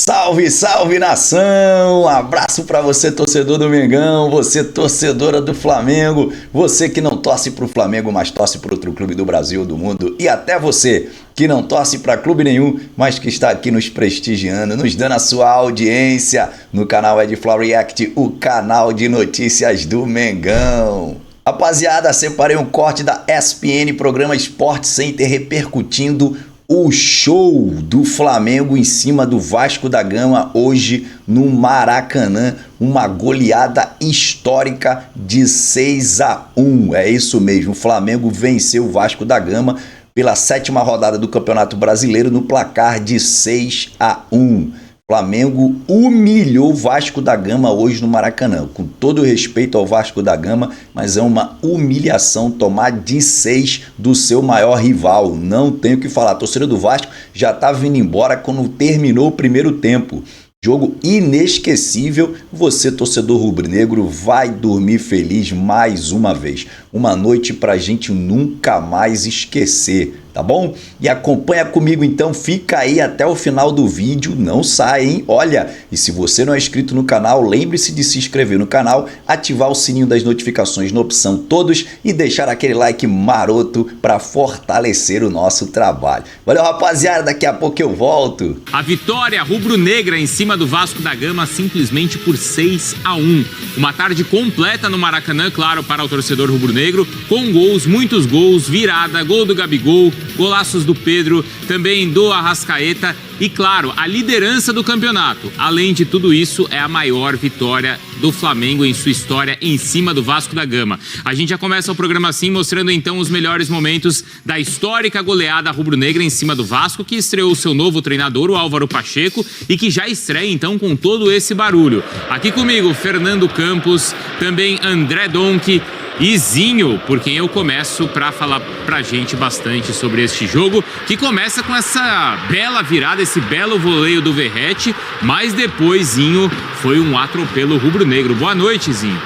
Salve, salve nação! Um abraço pra você, torcedor do Mengão, você, torcedora do Flamengo, você que não torce pro Flamengo, mas torce pro outro clube do Brasil, do mundo, e até você que não torce pra clube nenhum, mas que está aqui nos prestigiando, nos dando a sua audiência no canal Edfla React, o canal de notícias do Mengão. Rapaziada, separei um corte da ESPN, programa Sport Center, repercutindo o show do Flamengo em cima do Vasco da Gama hoje no Maracanã, uma goleada histórica de 6-1. É isso mesmo, o Flamengo venceu o Vasco da Gama pela 7ª rodada do Campeonato Brasileiro no placar de 6-1. Flamengo humilhou o Vasco da Gama hoje no Maracanã. Com todo o respeito ao Vasco da Gama, mas é uma humilhação tomar de 6 do seu maior rival. Não tenho o que falar. A torcida do Vasco já está vindo embora quando terminou o primeiro tempo. Jogo inesquecível. Você, torcedor rubro-negro, vai dormir feliz mais uma vez. Uma noite pra gente nunca mais esquecer, tá bom? E acompanha comigo então, fica aí até o final do vídeo, não sai, hein? Olha, e se você não é inscrito no canal, lembre-se de se inscrever no canal, ativar o sininho das notificações na opção todos e deixar aquele like maroto para fortalecer o nosso trabalho. Valeu, rapaziada, daqui a pouco eu volto. A vitória rubro-negra em cima do Vasco da Gama simplesmente por 6-1. Uma tarde completa no Maracanã, claro, para o torcedor rubro-negro, com gols, muitos gols, virada, gol do Gabigol, golaços do Pedro, também do Arrascaeta e, claro, a liderança do campeonato. Além de tudo isso, é a maior vitória do Flamengo em sua história em cima do Vasco da Gama. A gente já começa o programa assim, mostrando então os melhores momentos da histórica goleada rubro-negra em cima do Vasco, que estreou o seu novo treinador, o Álvaro Pacheco, e que já estreia então com todo esse barulho. Aqui comigo, Fernando Campos, também André Donk e Zinho, por quem eu começo para falar pra gente bastante sobre este jogo, que começa com essa bela virada, esse belo voleio do Verratti, mas depois, Zinho, foi um atropelo rubro-negro. Boa noite, Zinho.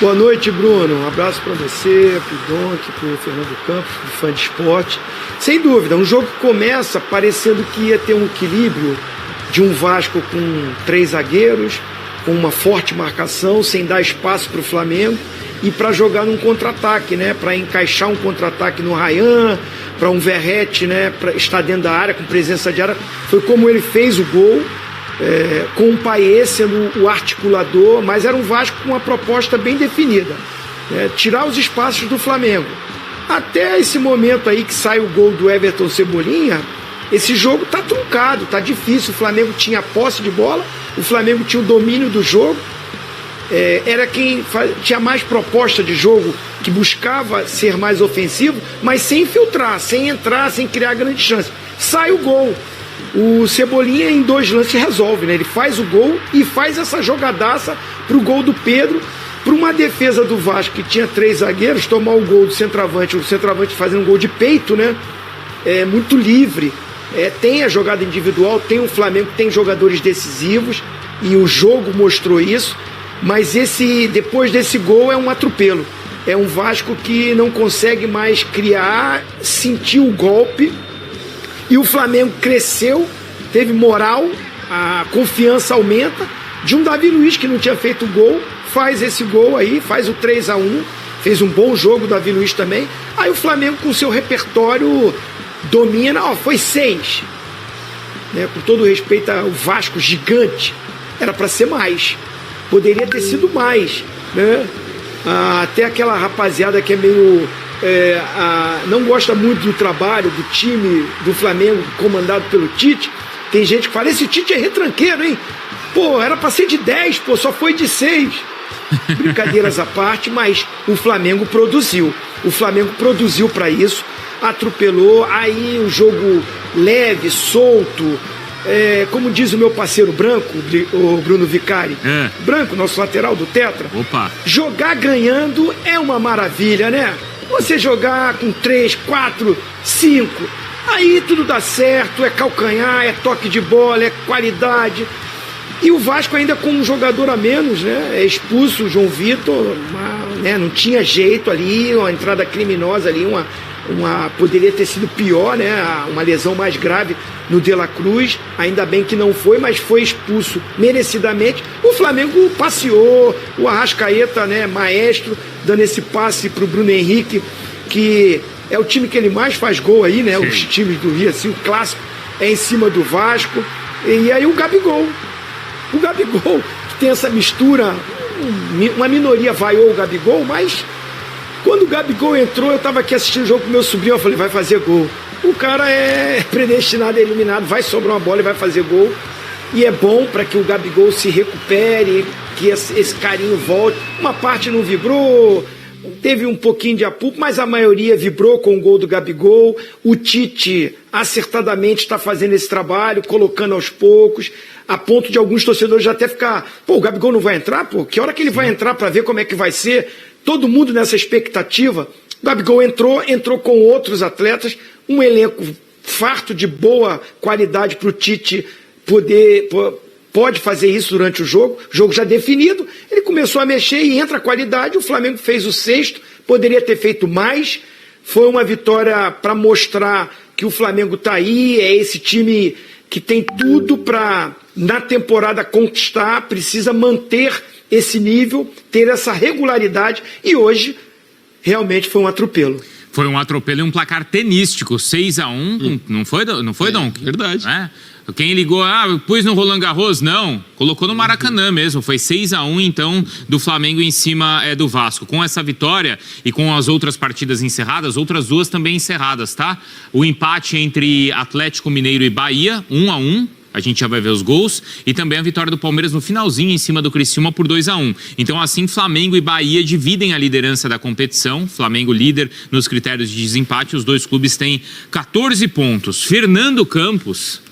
Boa noite, Bruno. Um abraço para você, pro Donk, pro Fernando Campos, pro fã de esporte. Sem dúvida, um jogo que começa parecendo que ia ter um equilíbrio de um Vasco com 3 zagueiros, com uma forte marcação, sem dar espaço para o Flamengo e para jogar num contra-ataque, né? Para encaixar um contra-ataque no Ryan, para um Verratti, né? Para estar dentro da área, com presença de área. Foi como ele fez o gol, com o Payet sendo o articulador, mas era um Vasco com uma proposta bem definida, tirar os espaços do Flamengo. Até esse momento aí que sai o gol do Everton Cebolinha, esse jogo tá truncado, tá difícil. O Flamengo tinha posse de bola, o Flamengo tinha o domínio do jogo, era quem tinha mais proposta de jogo, que buscava ser mais ofensivo, mas sem filtrar, sem entrar, sem criar grande chance. Sai o gol. O Cebolinha em 2 lances resolve, né? Ele faz o gol e faz essa jogadaça pro gol do Pedro, para uma defesa do Vasco que tinha 3 zagueiros, tomar o gol do centroavante, o centroavante fazendo um gol de peito, né? Muito livre. Tem a jogada individual, tem o Flamengo, tem jogadores decisivos e o jogo mostrou isso, mas depois desse gol é um atropelo. É um Vasco que não consegue mais criar, sentiu o golpe, e o Flamengo cresceu, teve moral, a confiança aumenta, de um Davi Luiz que não tinha feito gol, faz esse gol aí, faz o 3-1, fez um bom jogo o Davi Luiz também. Aí o Flamengo com seu repertório domina, foi 6, né? Com todo respeito ao Vasco gigante, era para ser mais, poderia ter sido mais, né? Até aquela rapaziada que é meio não gosta muito do trabalho do time do Flamengo comandado pelo Tite. Tem gente que fala, esse Tite é retranqueiro, hein? Pô, era para ser de 10, pô, só foi de 6. Brincadeiras à parte, mas o Flamengo produziu. O Flamengo produziu para isso, atropelou, aí o jogo leve, solto, como diz o meu parceiro Branco, o Bruno Vicari, Branco, nosso lateral do Tetra. Opa. Jogar ganhando é uma maravilha, né? Você jogar com 3, 4, 5, aí tudo dá certo, é calcanhar, é toque de bola, é qualidade. E o Vasco ainda com um jogador a menos, né? É expulso o João Vitor, né? Não tinha jeito ali, uma entrada criminosa ali, poderia ter sido pior, né? Uma lesão mais grave no De La Cruz, ainda bem que não foi, mas foi expulso merecidamente. O Flamengo passeou, o Arrascaeta, né, maestro, dando esse passe para o Bruno Henrique, que é o time que ele mais faz gol aí, né? Sim. Os times do Rio, assim, o clássico é em cima do Vasco. E aí o Gabigol, que tem essa mistura, uma minoria vaiou o Gabigol, mas quando o Gabigol entrou, eu estava aqui assistindo o jogo com meu sobrinho, eu falei, vai fazer gol. O cara é predestinado, é eliminado, vai sobrar uma bola e vai fazer gol. E é bom para que o Gabigol se recupere, que esse carinho volte. Uma parte não vibrou, teve um pouquinho de apuro, mas a maioria vibrou com o gol do Gabigol. O Tite acertadamente está fazendo esse trabalho, colocando aos poucos, a ponto de alguns torcedores já até ficar, pô, o Gabigol não vai entrar? Pô, que hora que ele vai entrar para ver como é que vai ser? Todo mundo nessa expectativa. O Gabigol entrou com outros atletas, um elenco farto de boa qualidade para o Tite pode fazer isso durante o jogo já definido, ele começou a mexer e entra a qualidade, o Flamengo fez o 6º, poderia ter feito mais, foi uma vitória para mostrar que o Flamengo está aí, é esse time que tem tudo para, na temporada, conquistar, precisa manter esse nível, ter essa regularidade, e hoje realmente foi um atropelo. Foi um atropelo e um placar tenístico, 6-1, não foi, Dom? Verdade. Quem ligou, pus no Roland Garros? Não, colocou no Maracanã mesmo, foi 6-1 então do Flamengo em cima do Vasco. Com essa vitória e com as outras partidas encerradas, outras duas também encerradas, tá? O empate entre Atlético Mineiro e Bahia, 1-1. A gente já vai ver os gols. E também a vitória do Palmeiras no finalzinho em cima do Criciúma por 2-1. Então assim, Flamengo e Bahia dividem a liderança da competição. Flamengo líder nos critérios de desempate. Os dois clubes têm 14 pontos. Fernando Campos,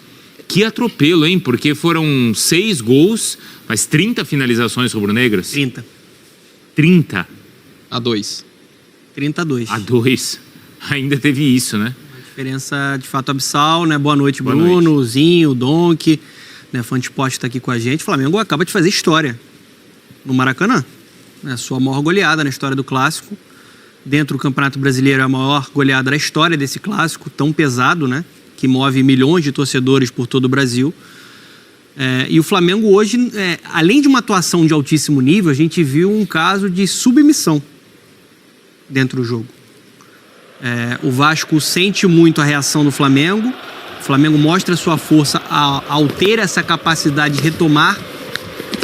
que atropelo, hein? Porque foram 6 gols, mas 30 finalizações rubro-negras. 30. A 2. 30-2. A 2. Ainda teve isso, né? Diferença de fato abissal, né? Boa noite, Bruno, Zinho, Donk, né? Fã de esporte está aqui com a gente. O Flamengo acaba de fazer história no Maracanã, né? Sua maior goleada na história do clássico. Dentro do Campeonato Brasileiro, a maior goleada da história desse clássico, tão pesado, né? Que move milhões de torcedores por todo o Brasil. E o Flamengo hoje, além de uma atuação de altíssimo nível, a gente viu um caso de submissão dentro do jogo. O Vasco sente muito a reação do Flamengo. O Flamengo mostra sua força ao ter essa capacidade de retomar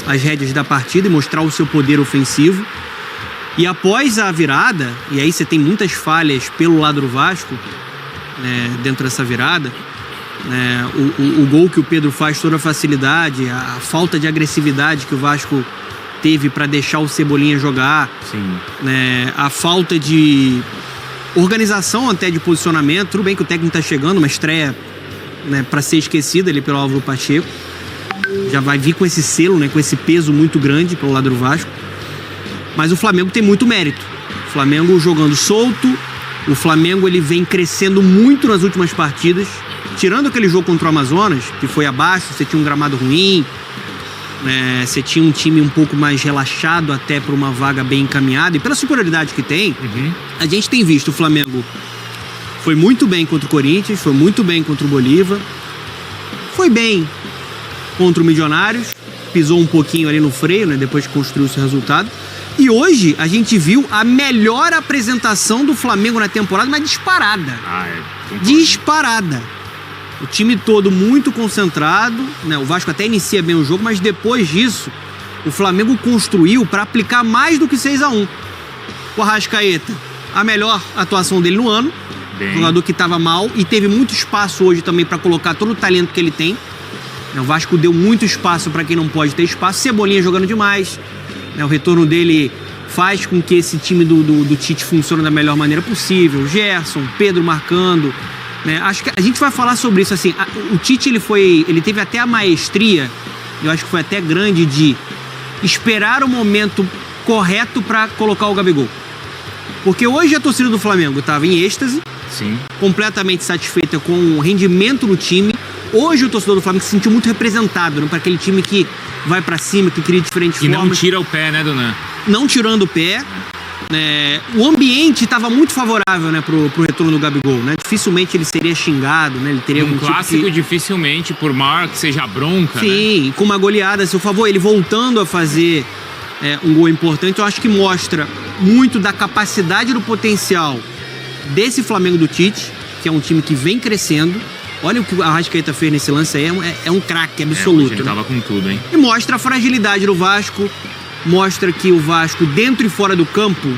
as rédeas da partida e mostrar o seu poder ofensivo. E após a virada, e aí você tem muitas falhas pelo lado do Vasco, dentro dessa virada, o gol que o Pedro faz, toda a facilidade, a falta de agressividade que o Vasco teve para deixar o Cebolinha jogar. Sim. A falta de organização até de posicionamento. Tudo bem que o técnico está chegando, uma estreia, para ser esquecida ali pelo Álvaro Pacheco. Já vai vir com esse selo, com esse peso muito grande pelo lado do Vasco. Mas o Flamengo tem muito mérito. O Flamengo jogando solto. O Flamengo ele vem crescendo muito nas últimas partidas. Tirando aquele jogo contra o Amazonas, que foi abaixo, você tinha um gramado ruim, você tinha um time um pouco mais relaxado até para uma vaga bem encaminhada. E pela superioridade que tem, a gente tem visto o Flamengo foi muito bem contra o Corinthians, foi muito bem contra o Bolívar, foi bem contra o Milionários, pisou um pouquinho ali no freio, depois que construiu esse resultado. E hoje a gente viu a melhor apresentação do Flamengo na temporada, mas disparada. Disparada. O time todo muito concentrado, O Vasco até inicia bem o jogo, mas depois disso, o Flamengo construiu para aplicar mais do que 6-1. O Arrascaeta, a melhor atuação dele no ano, jogador que estava mal e teve muito espaço hoje também para colocar todo o talento que ele tem. O Vasco deu muito espaço para quem não pode ter espaço. Cebolinha jogando demais. O retorno dele faz com que esse time do Tite funcione da melhor maneira possível. Gerson, Pedro marcando. Acho que a gente vai falar sobre isso. Assim, o Tite ele teve até a maestria, eu acho que foi até grande, de esperar o momento correto para colocar o Gabigol. Porque hoje a torcida do Flamengo estava em êxtase, sim, completamente satisfeita com o rendimento do time. Hoje o torcedor do Flamengo se sentiu muito representado, para aquele time que vai para cima, que cria diferentes formas. E não tira o pé, Donan? Não tirando o pé. O ambiente estava muito favorável, né, pro retorno do Gabigol, né? Dificilmente ele seria xingado, né? Ele teria um clássico dificilmente, por maior que seja a bronca, sim, né? Com uma goleada a seu favor, ele voltando a fazer um gol importante, eu acho que mostra muito da capacidade e do potencial desse Flamengo do Tite, que é um time que vem crescendo. Olha o que o Arrascaeta fez nesse lance aí, é um craque absoluto. Ele tava com tudo, hein? E mostra a fragilidade do Vasco, mostra que o Vasco, dentro e fora do campo,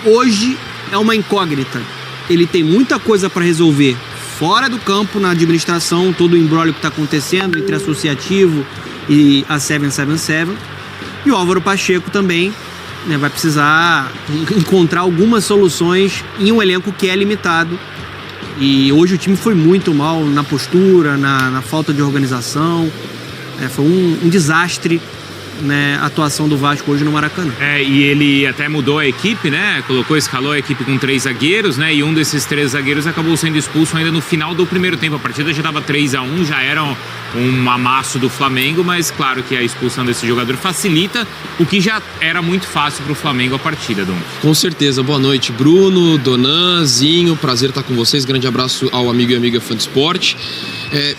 hoje é uma incógnita. Ele tem muita coisa para resolver fora do campo, na administração, todo o imbróglio que está acontecendo entre associativo e a 777. E o Álvaro Pacheco também, né, vai precisar encontrar algumas soluções em um elenco que é limitado. E hoje o time foi muito mal na postura, na falta de organização. Foi um desastre, né, a atuação do Vasco hoje no Maracanã. E ele até mudou a equipe, né? Escalou a equipe com 3 zagueiros, né? E um desses 3 zagueiros acabou sendo expulso ainda no final do primeiro tempo. A partida já estava 3-1, já era um amasso do Flamengo, mas claro que a expulsão desse jogador facilita o que já era muito fácil para o Flamengo a partida, Dom. Com certeza. Boa noite, Bruno, Donan, Zinho. Prazer estar com vocês. Grande abraço ao amigo e amiga fã de esporte.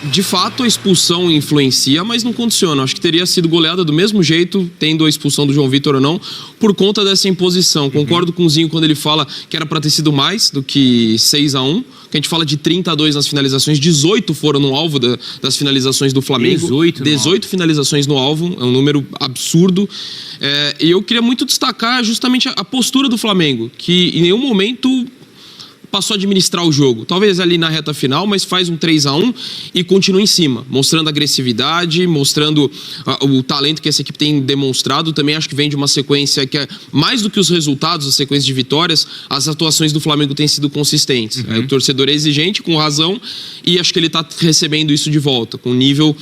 De fato, a expulsão influencia, mas não condiciona. Acho que teria sido goleada do mesmo jeito, tendo a expulsão do João Vitor ou não, por conta dessa imposição. Concordo com o Zinho quando ele fala que era para ter sido mais do que 6-1, que a gente fala de 30-2 nas finalizações, 18 foram no alvo das finalizações do Flamengo. 18 finalizações no alvo, é um número absurdo. E eu queria muito destacar justamente a postura do Flamengo, que em nenhum momento passou a administrar o jogo, talvez ali na reta final, mas faz um 3-1 e continua em cima, mostrando agressividade, mostrando o talento que essa equipe tem demonstrado. Também acho que vem de uma sequência que é mais do que os resultados, a sequência de vitórias, as atuações do Flamengo têm sido consistentes. O torcedor é exigente, com razão, e acho que ele está recebendo isso de volta, com um nível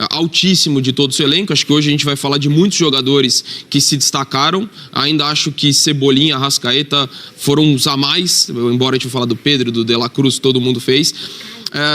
altíssimo de todo o seu elenco. Acho que hoje a gente vai falar de muitos jogadores que se destacaram. Ainda acho que Cebolinha, Arrascaeta foram os a mais, embora a gente fale do Pedro, do De La Cruz, todo mundo fez.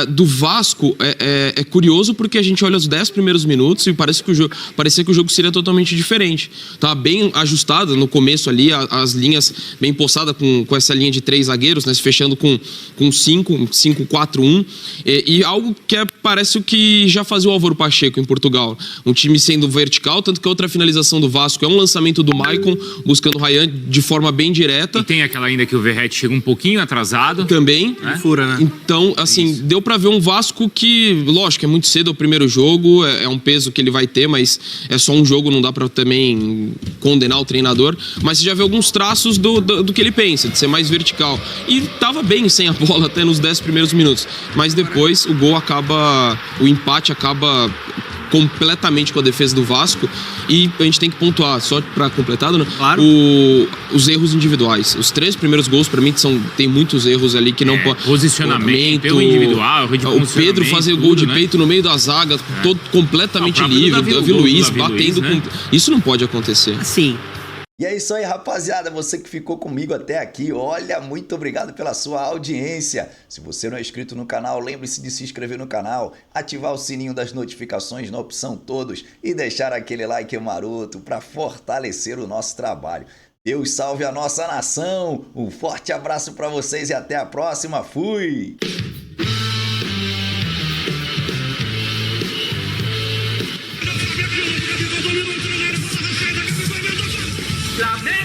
Do Vasco é curioso porque a gente olha os 10 primeiros minutos e parecia que o jogo seria totalmente diferente. Tava bem ajustado no começo ali, as linhas bem postadas com essa linha de 3 zagueiros, né, se fechando com 5-4-1, e algo que parece o que já fazia o Álvaro Pacheco em Portugal, um time sendo vertical, tanto que a outra finalização do Vasco é um lançamento do Maicon buscando o Ryan de forma bem direta. E tem aquela ainda que o Verratti chega um pouquinho atrasado. Também. Fura, né? Então, assim, deu pra ver um Vasco que, lógico, é muito cedo, é o primeiro jogo, é um peso que ele vai ter, mas é só um jogo, não dá pra também condenar o treinador, mas você já vê alguns traços do que ele pensa, de ser mais vertical. E tava bem sem a bola até nos 10 primeiros minutos, mas depois o empate acaba completamente com a defesa do Vasco, e a gente tem que pontuar, só pra completar, né? Claro. Os erros individuais. Os 3 primeiros gols, pra mim, tem muitos erros ali que não pode. Posicionamento, erro individual, erro de o Pedro fazer o gol de peito no meio da zaga, todo completamente livre, o Davi Luiz batendo com. Isso não pode acontecer. Sim. E é isso aí, rapaziada, você que ficou comigo até aqui, olha, muito obrigado pela sua audiência. Se você não é inscrito no canal, lembre-se de se inscrever no canal, ativar o sininho das notificações na opção todos e deixar aquele like maroto para fortalecer o nosso trabalho. Deus salve a nossa nação, um forte abraço para vocês e até a próxima, fui! Flamengo!